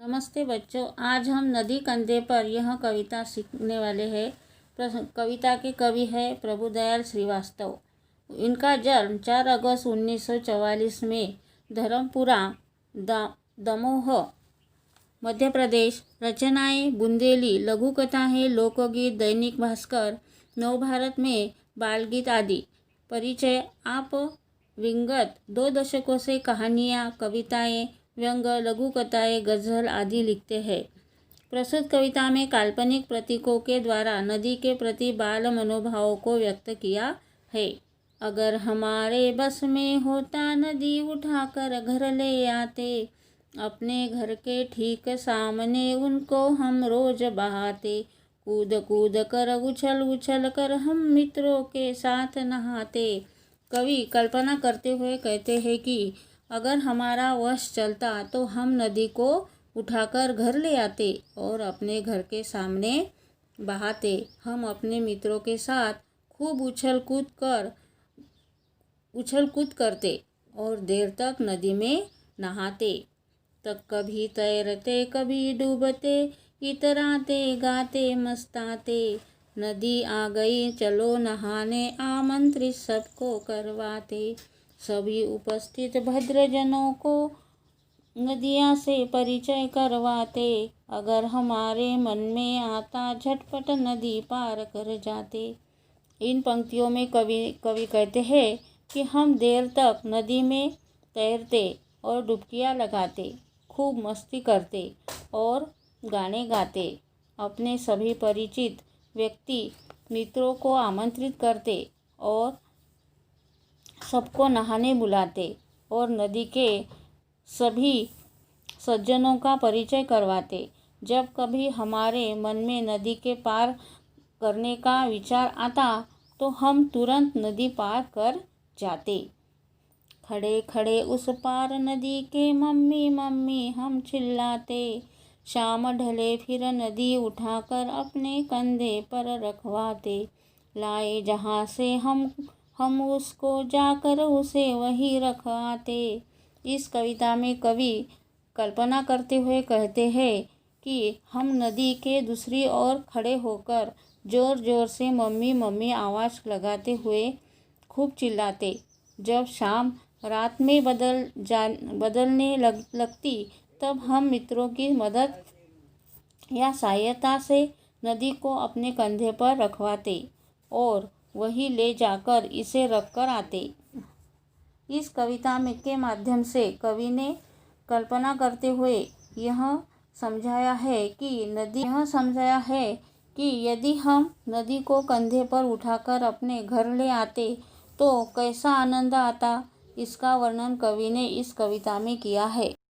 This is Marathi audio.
नमस्ते बच्चों, आज हम नदी कंधे पर यह कविता सीखने वाले हैं। कविता के कवि है प्रभुदयाल श्रीवास्तव। इनका जन्म 4 अगस्त 1944 में धर्मपुरा दमोह मध्य प्रदेश। रचनाएं बुंदेली, लघु कथाएं, लोकगीत, दैनिक भास्कर, नवभारत में बालगीत आदि। परिचय। आप विगत 2 दशकों से कहानियाँ, कविताएं, व्यंग, लघु कथाएं, गज़ल आदि लिखते हैं। प्रस्तुत कविता में काल्पनिक प्रतीकों के द्वारा नदी के प्रति बाल मनोभावों को व्यक्त किया है। अगर हमारे बस में होता नदी उठाकर घर ले आते, अपने घर के ठीक सामने उनको हम रोज बहाते। कूद कूद कर उछल उछल कर हम मित्रों के साथ नहाते। कवि कल्पना करते हुए कहते हैं कि अगर हमारा वश चलता तो हम नदी को उठाकर घर ले आते और अपने घर के सामने बहाते। हम अपने मित्रों के साथ खूब उछल कूद करते और देर तक नदी में नहाते। तब कभी तैरते कभी डूबते, इतराते गाते मस्ताते। नदी आ गई चलो नहाने, आमंत्रित सबको करवाते। सभी उपस्थित भद्रजनों को नदिया से परिचय करवाते। अगर हमारे मन में आता झटपट नदी पार कर जाते। इन पंक्तियों में कवि कहते हैं कि हम देर तक नदी में तैरते और डुबकियां लगाते, खूब मस्ती करते और गाने गाते। अपने सभी परिचित व्यक्ति मित्रों को आमंत्रित करते और सबको नहाने बुलाते और नदी के सभी सज्जनों का परिचय करवाते। जब कभी हमारे मन में नदी के पार करने का विचार आता तो हम तुरंत नदी पार कर जाते। खड़े खड़े उस पार नदी के मम्मी मम्मी हम चिल्लाते। शाम ढले फिर नदी उठाकर अपने कंधे पर रखवाते। लाए जहाँ से हम उसको जाकर उसे वहीं रखवाते। इस कविता में कवि कल्पना करते हुए कहते हैं कि हम नदी के दूसरी ओर खड़े होकर ज़ोर ज़ोर से मम्मी मम्मी आवाज़ लगाते हुए खूब चिल्लाते। जब शाम रात में बदलने लगती तब हम मित्रों की मदद या सहायता से नदी को अपने कंधे पर रखवाते और वहीं ले जाकर इसे रख कर आते। इस कविता में के माध्यम से कवि ने कल्पना करते हुए यह समझाया है कि यदि हम नदी को कंधे पर उठाकर अपने घर ले आते तो कैसा आनंद आता। इसका वर्णन कवि ने इस कविता में किया है।